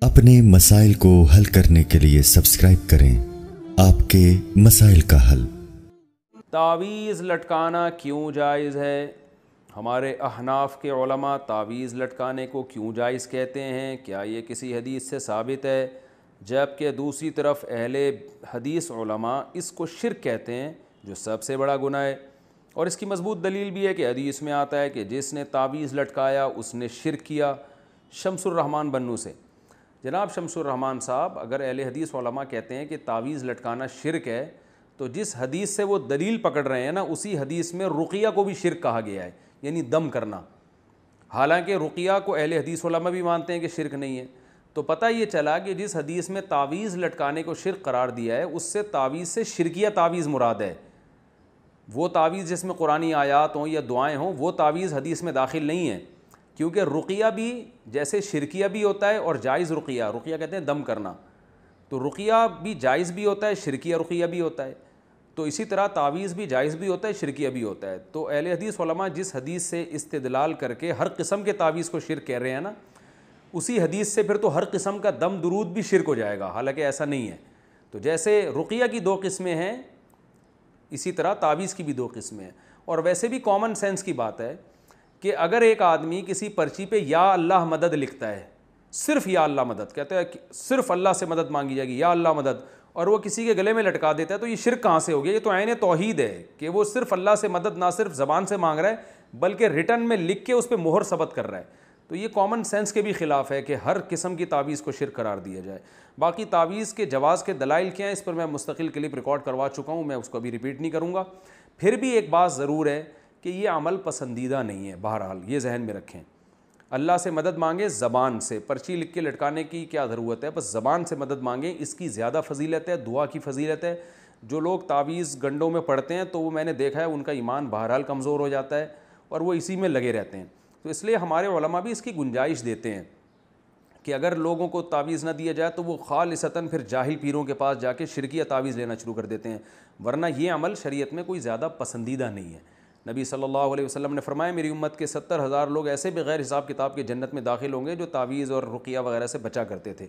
अपने मसाइल को हल करने के लिए सब्सक्राइब करें आपके मसाइल का हल। तावीज़ लटकाना क्यों जायज़ है? हमारे अहनाफ के उलमा तावीज़ लटकाने को क्यों जायज़ कहते हैं? क्या ये किसी हदीस से साबित है? जबकि दूसरी तरफ अहले हदीस उलमा इसको शिर्क कहते हैं, जो सबसे बड़ा गुनाह है। और इसकी मजबूत दलील भी है कि हदीस में आता है कि जिसने तावीज़ लटकाया उसने शिर्क किया। शम्सुर रहमान बन्नू से जनाब शम्सुर रहमान साहब, अगर अहले हदीस उलमा कहते हैं कि तावीज़ लटकाना शिर्क है, तो जिस हदीस से वो दलील पकड़ रहे हैं ना, उसी हदीस में रुक़िया को भी शिर्क कहा गया है, यानी दम करना। हालांकि रुक़िया को अहले हदीस उलमा भी मानते हैं कि शिर्क नहीं है। तो पता ये चला कि जिस हदीस में तावीज़ लटकाने को शिर्क करार दिया है, उससे तावीज़ से शिरकिया तावीज़ मुराद है। वो तावीज़ जिसमें कुरानी आयात हों या दुआएँ हों, वो तावीज़ हदीस में दाखिल नहीं है, क्योंकि रुक़िया भी जैसे शिरकिया भी होता है और जायज़ रुक़िया, रुक़िया कहते हैं दम करना, तो रुक़िया भी जायज़ भी होता है, शिरकिया रुक़िया भी होता है। तो इसी तरह तावीज़ भी जायज़ भी होता है, शिरकिया भी होता है। तो अहले हदीस उलमा जिस हदीस से इस्तिदलाल करके हर किस्म के तावीज़ को शिर्क कह रहे हैं ना, उसी हदीस से फिर तो हर किस्म का दम दुरूद भी शिर्क हो जाएगा, हालांकि ऐसा नहीं है। तो जैसे रुक़िया की दो किस्में हैं, इसी तरह तावीज़ की भी दो किस्में हैं। और वैसे भी कॉमन सेंस की बात है कि अगर एक आदमी किसी पर्ची पे या अल्लाह मदद लिखता है, सिर्फ या अल्लाह मदद कहता है कि सिर्फ अल्लाह से मदद मांगी जाएगी, या अल्लाह मदद, और वो किसी के गले में लटका देता है, तो ये शिर्क कहाँ से हो गया? ये तो ऐन तौहीद है कि वो सिर्फ अल्लाह से मदद ना सिर्फ ज़बान से मांग रहा है, बल्कि रिटर्न में लिख के उस पर मोहर सबत कर रहा है। तो ये कॉमन सेंस के भी ख़िलाफ़ है कि हर किस्म की तावीज़ को शिर्क करार दिया जाए। बाकी तावीज़ के जवाज़ के दलाइल क्या हैं, इस पर मैं मुस्तकिल क्लिप रिकॉर्ड करवा चुका हूँ, मैं उसको अभी रिपीट नहीं करूँगा। फिर भी एक बात ज़रूर है कि ये अमल पसंदीदा नहीं है। बहरहाल ये जहन में रखें, अल्लाह से मदद मांगे ज़बान से, पर्ची लिख के लटकाने की क्या ज़रूरत है? बस ज़बान से मदद मांगे, इसकी ज़्यादा फजीलत है, दुआ की फजीलत है। जो लोग तावीज़ गंडों में पढ़ते हैं, तो वो मैंने देखा है उनका ईमान बहरहाल कमज़ोर हो जाता है और वो इसी में लगे रहते हैं। तो इसलिए हमारे उलमा भी इसकी गुंजाइश देते हैं कि अगर लोगों को तावीज़ ना दिया जाए तो वो खालिसतन फिर जाहिल पीरों के पास जाके शिरकिया तावीज़ लेना शुरू कर देते हैं, वरना ये अमल शरीयत में कोई ज़्यादा पसंदीदा नहीं है। नबी सल्लल्लाहु अलैहि वसल्लम ने फरमाया, मेरी उम्मत के 70,000 लोग ऐसे बग़ैर हिसाब किताब के जन्नत में दाखिल होंगे जो तावीज़ और रुक़िया वगैरह से बचा करते थे।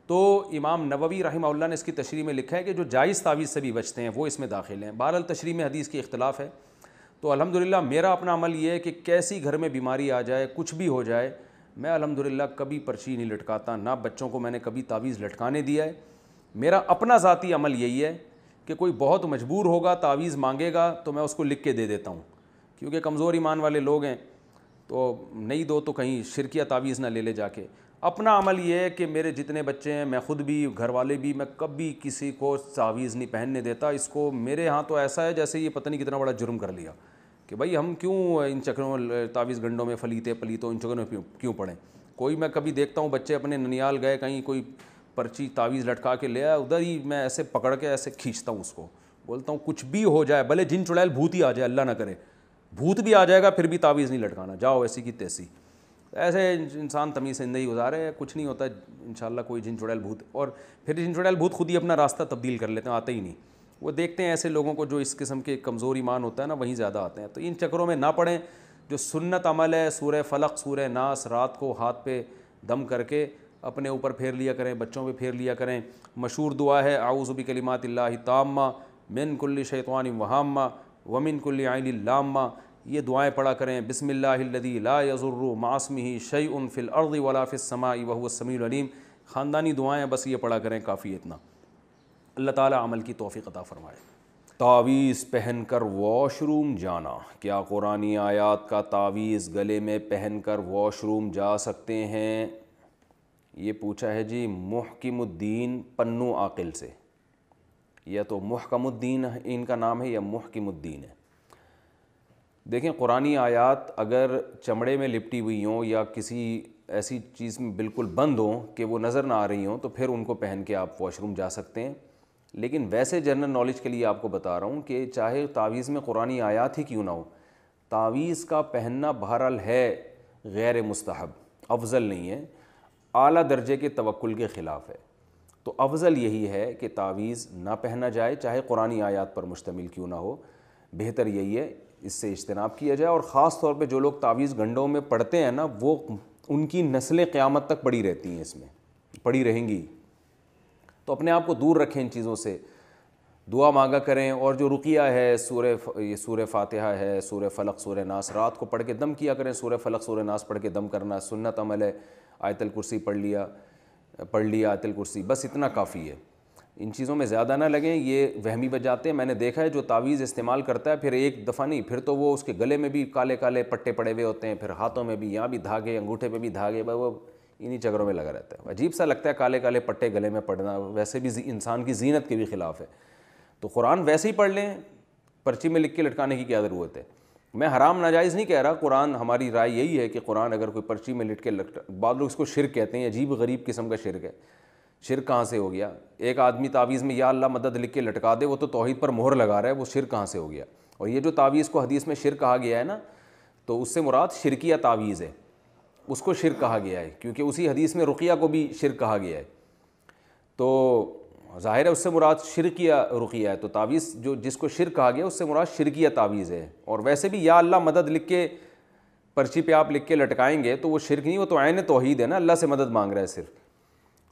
तो इमाम नववी रहमहुल्लाह ने इसकी तशरीह में लिखा है कि जो जायज़ तावीज़ से भी बचते हैं वो इसमें दाखिल हैं। बहरहाल तशरीह में हदीस की इख्तिलाफ़ है। तो अल्हम्दुलिल्लाह मेरा अपना अमल ये है कि कैसी घर में बीमारी आ जाए, कुछ भी हो जाए, मैं अल्हम्दुलिल्लाह कभी पर्ची नहीं लटकाता, ना बच्चों को मैंने कभी तावीज़ लटकाने दिया है। मेरा अपना ज़ाती अमल यही है कि कोई बहुत मजबूर होगा, तावीज़ मांगेगा, तो मैं उसको लिख के दे देता हूँ, क्योंकि कमज़ोर ईमान वाले लोग हैं, तो नहीं दो तो कहीं शिरकिया तावीज़ ना ले ले जाके। अपना अमल ये है कि मेरे जितने बच्चे हैं, मैं ख़ुद भी, घर वाले भी, मैं कभी किसी को तावीज़ नहीं पहनने देता। इसको मेरे यहाँ तो ऐसा है जैसे ये पता नहीं कितना बड़ा जुर्म कर लिया कि भाई हम क्यों इन चक्रों में, तावीज़ गंडों में फलीते पलीतों इन चक्रों में क्यों पड़ें। कोई मैं कभी देखता हूँ बच्चे अपने ननियाल गए, कहीं कोई पर्ची तावीज़ लटका के ले आया, उधर ही मैं ऐसे पकड़ के ऐसे खींचता हूँ उसको, बोलता हूँ कुछ भी हो जाए, भले जिन चुड़ैल भूत ही आ जाए, अल्लाह ना करे, भूत भी आ जाएगा फिर भी तावीज़ नहीं लटकाना, जाओ ऐसी की तैसी। ऐसे इंसान तमीज़ से ज़िंदगी गुजारे, कुछ नहीं होता इंशाल्लाह। कोई जिन चुड़ैल भूत, और फिर जिन चुड़ैल भूत खुद ही अपना रास्ता तब्दील कर लेते हैं, आते ही नहीं। वो देखते हैं ऐसे लोगों को जो इस किस्म के कमज़ोर ईमान होता है ना, वहीं ज़्यादा आते हैं। तो इन चक्करों में ना पड़ें। जो सुन्नत अमल है, सूरह फलक सूरह नास रात को हाथ पे दम करके अपने ऊपर फेर लिया करें, बच्चों पे फेर लिया करें। मशहूर दुआ है, आऊज़ु बिकलिमातिल्लाहि ताम्मा मिन कुल्लि शैतानिन वहाम्मा व मिन कुल्लि ऐनिन लाम्मा। ये दुआएं पढ़ा करें। बिस्मिल्लाहिल्लज़ी ला यज़ुर्रु मास्मिही शैउन फ़िल अर्ज़ि वला फ़िस समाई व हुवस समीउल अलीम। ख़ानदानी दुआएं बस ये पढ़ा करें, काफ़ी इतना। अल्लाह ताला अमल की तौफ़ीक़ अता फ़रमाए। तावीज़ पहनकर वॉशरूम जाना, क्या कुरानी आयात का तावीज़ गले में पहनकर वॉशरूम जा सकते हैं? ये पूछा है जी मुहकिमुद्दीन पन्नू आकिल से। या तो मुहकमुद्दीन इनका नाम है या मुहकिमुद्दीन है। देखें, कुरानी आयात अगर चमड़े में लिपटी हुई हों या किसी ऐसी चीज़ में बिल्कुल बंद हों कि वो नज़र ना आ रही हों, तो फिर उनको पहन के आप वॉशरूम जा सकते हैं। लेकिन वैसे जनरल नॉलेज के लिए आपको बता रहा हूँ कि चाहे तावीज़ में कुरानी आयात ही क्यों ना हो, तावीज़ का पहनना बहरहाल है गैर मुस्तहब, अफजल नहीं है, आला दर्जे के तवक्कुल के ख़िलाफ़ है। तो अफजल यही है कि तावीज़ ना पहना जाए, चाहे कुरानी आयात पर मुश्तमिल क्यों ना हो। बेहतर यही है इससे इज्तनाब किया जाए। और ख़ास तौर पे जो लोग तावीज़ गंडों में पढ़ते हैं ना, वो उनकी नस्लें क़यामत तक पड़ी रहती हैं, इसमें پڑی رہیں گی. تو اپنے آپ کو دور رکھیں ان چیزوں سے, دعا مانگا کریں. اور جو رقیہ ہے سورہ فاتحہ ہے, سورہ فلق, سورہ ناس, رات کو پڑھ کے دم کیا کریں. سورہ فلق, سورہ ناس پڑھ کے دم کرنا سنت عمل ہے. آیت الکرسی پڑھ لیا آیت الکرسی, بس اتنا کافی ہے. ان چیزوں میں زیادہ نہ لگیں, یہ وہمی بچ جاتے ہیں. میں نے دیکھا ہے جو تعویذ استعمال کرتا ہے پھر ایک دفعہ نہیں, پھر تو وہ اس کے گلے میں بھی کالے کالے پٹے پڑے ہوئے ہوتے ہیں, پھر ہاتھوں میں بھی, یہاں بھی دھاگے, انگوٹھے پہ بھی دھاگے, وہ انہی چکروں میں لگا رہتا ہے. عجیب سا لگتا ہے کالے کالے پٹے گلے میں پڑنا, ویسے بھی انسان کی زینت کے بھی خلاف ہے. تو قرآن ویسے ہی پڑھ لیں, پرچی میں لکھ کے لٹکانے کی کیا ضرورت ہے. میں حرام ناجائز نہیں کہہ رہا, قرآن ہماری رائے یہی ہے کہ قرآن اگر کوئی پرچی میں لٹ کے بعض لوگ اس کو شرک کہتے ہیں, عجیب غریب قسم کا شرک ہے. شرک کہاں سے ہو گیا؟ ایک آدمی تعویذ میں یا اللہ مدد لکھ کے لٹکا دے, وہ تو توحید پر مہر لگا رہا ہے, وہ شرک کہاں سے ہو گیا؟ اور یہ جو تعویذ کو حدیث میں شرک کہا گیا ہے نا, تو اس سے مراد شرکیہ تعویذ ہے, اس کو شرک کہا گیا ہے, کیونکہ اسی حدیث میں رقیہ کو بھی شرک کہا گیا ہے. تو ظاہر ہے اس سے مراد شرکیہ رقیہ ہے. تو تعویذ جو جس کو شرک کہا گیا اس سے مراد شرکیہ تعویذ ہے. اور ویسے بھی یا اللہ مدد لکھ کے پرچی پہ آپ لکھ کے لٹکائیں گے تو وہ شرک نہیں, وہ تو عین توحید ہے نا, اللہ سے مدد مانگ رہا ہے صرف.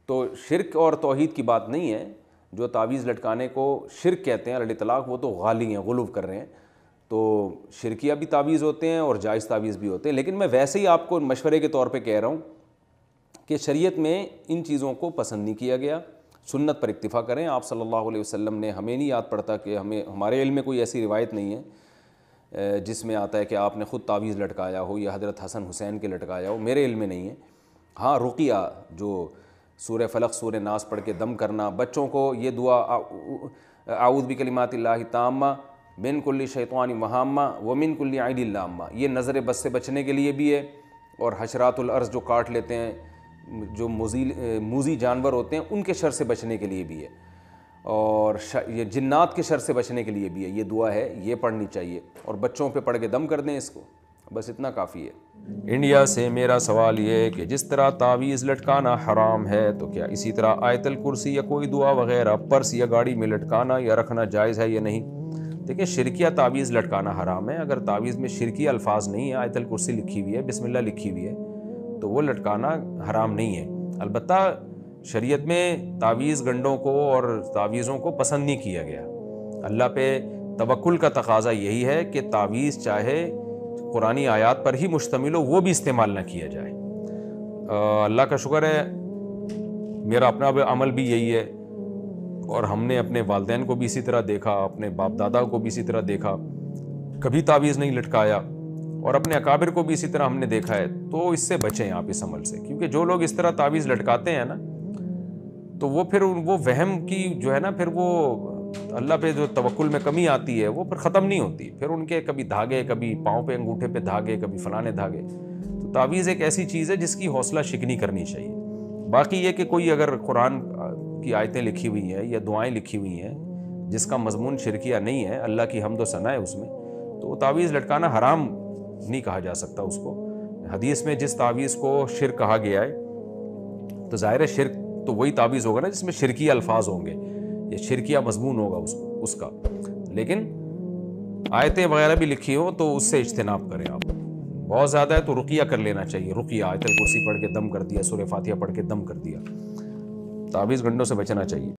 تو شرک اور توحید کی بات نہیں ہے. جو تعویذ لٹکانے کو شرک کہتے ہیں علی الاطلاق, وہ تو غالی ہیں, غلو کر رہے ہیں. تو شرکیہ بھی تعویذ ہوتے ہیں اور جائز تعویذ بھی ہوتے ہیں. لیکن میں ویسے ہی آپ کو مشورے کے طور پہ کہہ رہا ہوں کہ شریعت میں ان چیزوں کو پسند نہیں کیا گیا. سنت پر اکتفا کریں. آپ صلی اللہ علیہ وسلم نے, ہمیں نہیں یاد پڑتا کہ ہمارے علم میں کوئی ایسی روایت نہیں ہے جس میں آتا ہے کہ آپ نے خود تعویذ لٹکایا ہو یا حضرت حسن حسین کے لٹکایا ہو, میرے علم میں نہیں ہے. ہاں رقیہ جو سورہ فلق, سورہ ناس پڑھ کے دم کرنا, بچوں کو یہ دعا اعوذ بکلمات اللہ التامہ من کل شیطان وہامہ ومن کل عین لامہ, یہ نظر بد سے بچنے کے لیے بھی ہے, اور حشرات الارض جو کاٹ لیتے ہیں, جو موذی جانور ہوتے ہیں, ان کے شر سے بچنے کے لیے بھی ہے, اور یہ جنات کے شر سے بچنے کے لیے بھی ہے. یہ دعا ہے, یہ پڑھنی چاہیے, اور بچوں پہ پڑھ کے دم کر دیں اس کو, بس اتنا کافی ہے. انڈیا سے میرا سوال یہ ہے کہ جس طرح تعویذ لٹکانا حرام ہے, تو کیا اسی طرح آیت الکرسی یا کوئی دعا وغیرہ پرس یا گاڑی میں لٹکانا یا رکھنا جائز ہے یا نہیں؟ دیکھیں, شرکیہ تعویذ لٹکانا حرام ہے. اگر تعویذ میں شرکیہ الفاظ نہیں ہے, آیت الکرسی لکھی ہوئی ہے, بسم اللہ لکھی ہوئی ہے, تو وہ لٹکانا حرام نہیں ہے. البتہ شریعت میں تعویذ گنڈوں کو اور تعویذوں کو پسند نہیں کیا گیا. اللہ پہ توکل کا تقاضا یہی ہے کہ تعویذ چاہے قرآنی آیات پر ہی مشتمل ہو, وہ بھی استعمال نہ کیا جائے. اللہ کا شکر ہے میرا اپنا عمل بھی یہی ہے, اور ہم نے اپنے والدین کو بھی اسی طرح دیکھا, اپنے باپ دادا کو بھی اسی طرح دیکھا, کبھی تعویذ نہیں لٹکایا, اور اپنے اکابر کو بھی اسی طرح ہم نے دیکھا ہے. تو اس سے بچیں آپ اس عمل سے, کیونکہ جو لوگ اس طرح تعویذ لٹکاتے ہیں نا, تو وہ پھر وہ وہم کی جو ہے نا, پھر وہ اللہ پہ جو توکل میں کمی آتی ہے وہ پھر ختم نہیں ہوتی. پھر ان کے کبھی دھاگے, کبھی پاؤں پہ انگوٹھے پہ دھاگے, کبھی فلانے دھاگے. تو تعویذ ایک ایسی چیز ہے جس کی حوصلہ شکنی کرنی چاہیے. باقی یہ کہ کوئی اگر قرآن کی آیتیں لکھی ہوئی ہیں یا دعائیں لکھی ہوئی ہیں جس کا مضمون شرکیہ نہیں ہے, اللہ کی حمد و ثنا ہے اس میں, تو وہ تعویذ لٹکانا حرام نہیں کہا جا سکتا اس کو. حدیث میں جس تعویذ کو شرک کہا گیا ہے, تو ظاہر ہے شرک تو وہی تعویذ ہوگا نا جس میں شرکیہ الفاظ ہوں گے یا شرکیہ مضمون ہوگا اس کا. لیکن آیتیں وغیرہ بھی لکھی ہوں تو اس سے اجتناب کریں آپ. بہت زیادہ ہے تو رقیہ کر لینا چاہیے. رقیہ آیت الکرسی پڑھ کے دم کر دیا, سورہ فاتحہ پڑھ کے دم کر دیا. تعویذ گنڈوں سے بچنا چاہیے.